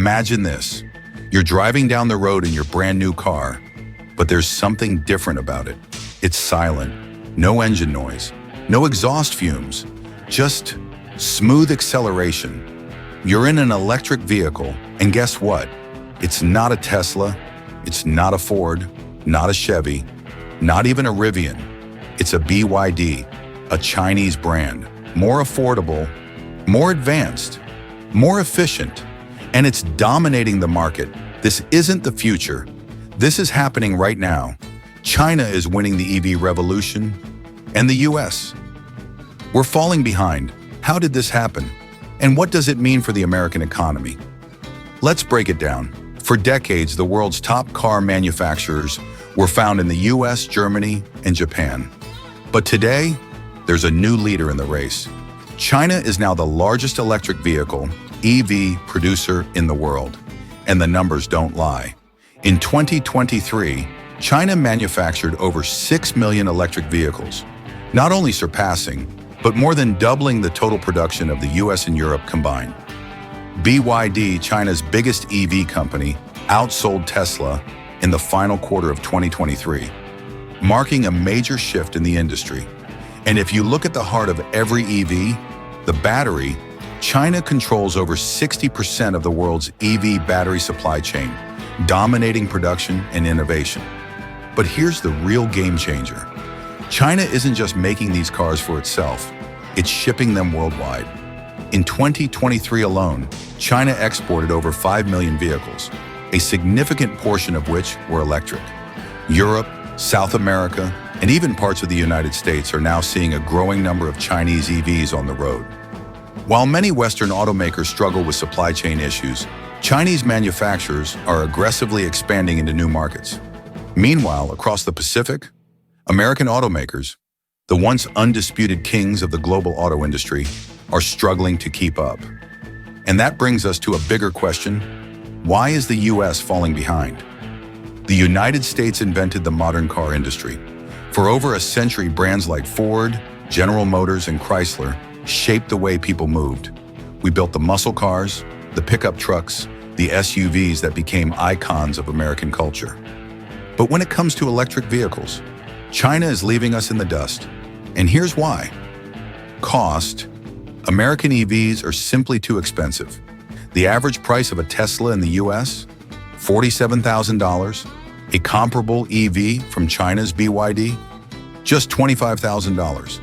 Imagine this. You're driving down the road in your brand new car, but there's something different about it. It's silent, no engine noise, no exhaust fumes, just smooth acceleration. You're in an electric vehicle, and guess what? It's not a Tesla, it's not a Ford, not a Chevy, not even a Rivian. It's a BYD, a Chinese brand, more affordable, more advanced, more efficient, and it's dominating the market. This isn't the future. This is happening right now. China is winning the EV revolution, and the US. We're falling behind. How did this happen? And what does it mean for the American economy? Let's break it down. For decades, the world's top car manufacturers were found in the US, Germany, and Japan. But today, there's a new leader in the race. China is now the largest electric vehicle, EV, producer in the world. And the numbers don't lie. In 2023, China manufactured over 6 million electric vehicles, not only surpassing, but more than doubling the total production of the US and Europe combined. BYD, China's biggest EV company, outsold Tesla in the final quarter of 2023, marking a major shift in the industry. And if you look at the heart of every EV, the battery, China controls over 60% of the world's EV battery supply chain, dominating production and innovation. But here's the real game changer. China isn't just making these cars for itself, it's shipping them worldwide. In 2023 alone, China exported over 5 million vehicles, a significant portion of which were electric. Europe, South America, and even parts of the United States are now seeing a growing number of Chinese EVs on the road. While many Western automakers struggle with supply chain issues, Chinese manufacturers are aggressively expanding into new markets. Meanwhile, across the Pacific, American automakers, the once undisputed kings of the global auto industry, are struggling to keep up. And that brings us to a bigger question. Why is the US falling behind? The United States invented the modern car industry. For over a century, brands like Ford, General Motors, and Chrysler shaped the way people moved. We built the muscle cars, the pickup trucks, the SUVs that became icons of American culture. But when it comes to electric vehicles, China is leaving us in the dust. And here's why. Cost. American EVs are simply too expensive. The average price of a Tesla in the US, $47,000. A comparable EV from China's BYD, just $25,000.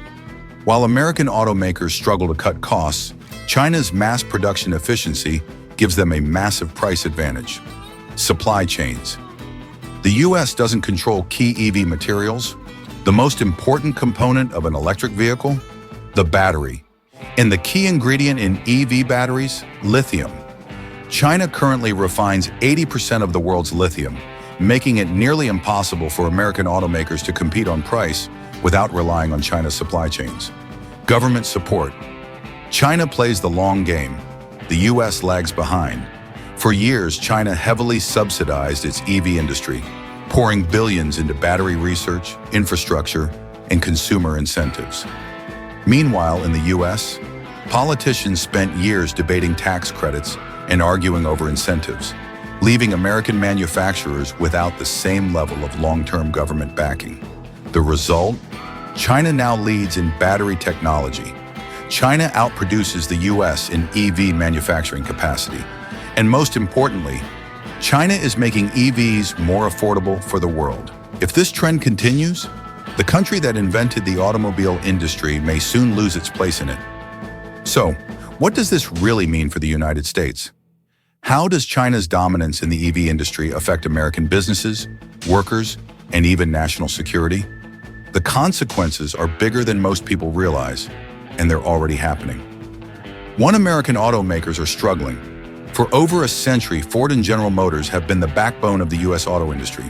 While American automakers struggle to cut costs, China's mass production efficiency gives them a massive price advantage. Supply chains. The US doesn't control key EV materials, the most important component of an electric vehicle, the battery. And the key ingredient in EV batteries, lithium. China currently refines 80% of the world's lithium, making it nearly impossible for American automakers to compete on price without relying on China's supply chains. Government support. China plays the long game. The US lags behind. For years, China heavily subsidized its EV industry, pouring billions into battery research, infrastructure, and consumer incentives. Meanwhile, in the US, politicians spent years debating tax credits and arguing over incentives, leaving American manufacturers without the same level of long-term government backing. The result? China now leads in battery technology. China outproduces the US in EV manufacturing capacity. And most importantly, China is making EVs more affordable for the world. If this trend continues, the country that invented the automobile industry may soon lose its place in it. So, what does this really mean for the United States? How does China's dominance in the EV industry affect American businesses, workers, and even national security? The consequences are bigger than most people realize, and they're already happening. American automakers are struggling. For over a century, Ford and General Motors have been the backbone of the US auto industry.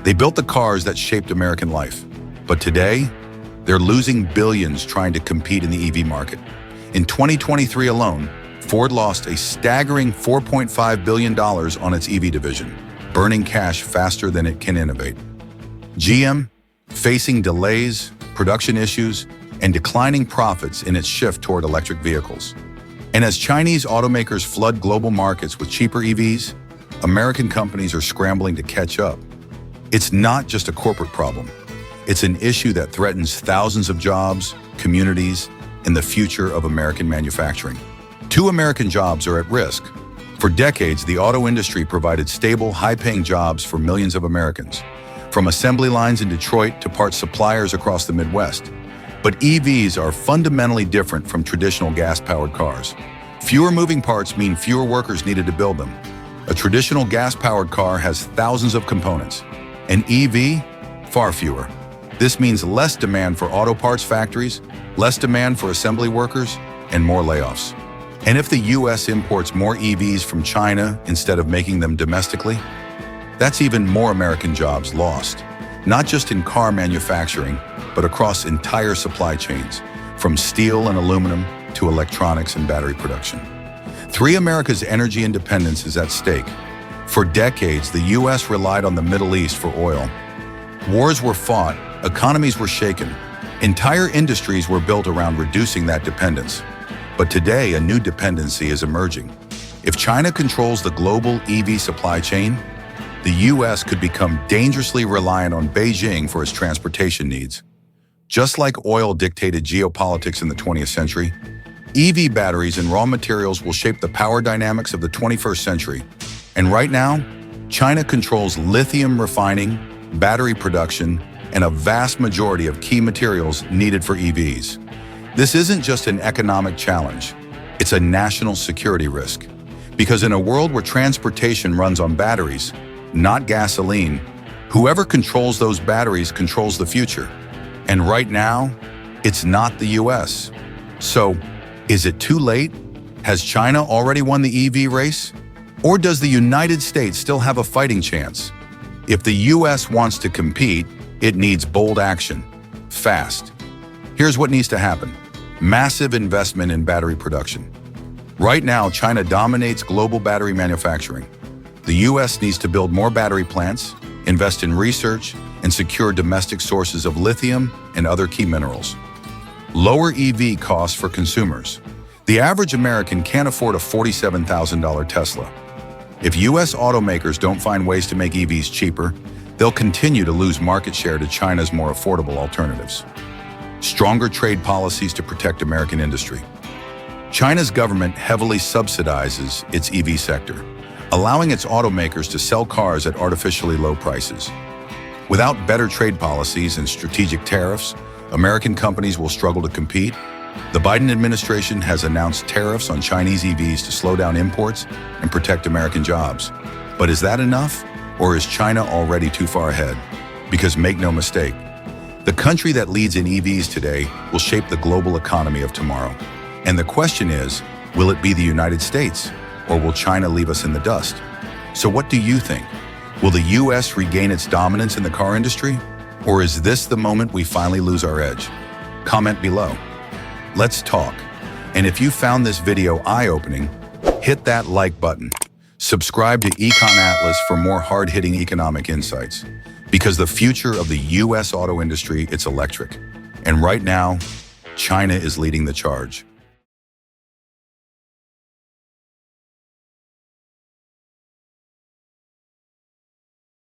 They built the cars that shaped American life. But today, they're losing billions trying to compete in the EV market. In 2023 alone, Ford lost a staggering $4.5 billion on its EV division, burning cash faster than it can innovate. GM, facing delays, production issues, and declining profits in its shift toward electric vehicles. And as Chinese automakers flood global markets with cheaper EVs, American companies are scrambling to catch up. It's not just a corporate problem. It's an issue that threatens thousands of jobs, communities, and the future of American manufacturing. 2 American jobs are at risk. For decades, the auto industry provided stable, high-paying jobs for millions of Americans, from assembly lines in Detroit to parts suppliers across the Midwest. But EVs are fundamentally different from traditional gas-powered cars. Fewer moving parts mean fewer workers needed to build them. A traditional gas-powered car has thousands of components. An EV, far fewer. This means less demand for auto parts factories, less demand for assembly workers, and more layoffs. And if the US imports more EVs from China instead of making them domestically, that's even more American jobs lost, not just in car manufacturing, but across entire supply chains, from steel and aluminum to electronics and battery production. 3 America's energy independence is at stake. For decades, the US relied on the Middle East for oil. Wars were fought, economies were shaken, entire industries were built around reducing that dependence. But today, a new dependency is emerging. If China controls the global EV supply chain, the US could become dangerously reliant on Beijing for its transportation needs. Just like oil dictated geopolitics in the 20th century, EV batteries and raw materials will shape the power dynamics of the 21st century. And right now, China controls lithium refining, battery production, and a vast majority of key materials needed for EVs. This isn't just an economic challenge, it's a national security risk. Because in a world where transportation runs on batteries, not gasoline, whoever controls those batteries controls the future. And right now, it's not the US. So, is it too late? Has China already won the EV race? Or does the United States still have a fighting chance? If the US wants to compete, it needs bold action, fast. Here's what needs to happen. Massive investment in battery production. Right now, China dominates global battery manufacturing. The US needs to build more battery plants, invest in research, and secure domestic sources of lithium and other key minerals. Lower EV costs for consumers. The average American can't afford a $47,000 Tesla. If US automakers don't find ways to make EVs cheaper, they'll continue to lose market share to China's more affordable alternatives. Stronger trade policies to protect American industry. China's government heavily subsidizes its EV sector, allowing its automakers to sell cars at artificially low prices. Without better trade policies and strategic tariffs, American companies will struggle to compete. The Biden administration has announced tariffs on Chinese EVs to slow down imports and protect American jobs. But is that enough? Or is China already too far ahead? Because make no mistake, the country that leads in EVs today will shape the global economy of tomorrow. And the question is, will it be the United States, or will China leave us in the dust? So what do you think? Will the US regain its dominance in the car industry? Or is this the moment we finally lose our edge? Comment below. Let's talk. And if you found this video eye-opening, hit that like button. Subscribe to Econ Atlas for more hard-hitting economic insights. Because the future of the US auto industry, it's electric. And right now, China is leading the charge.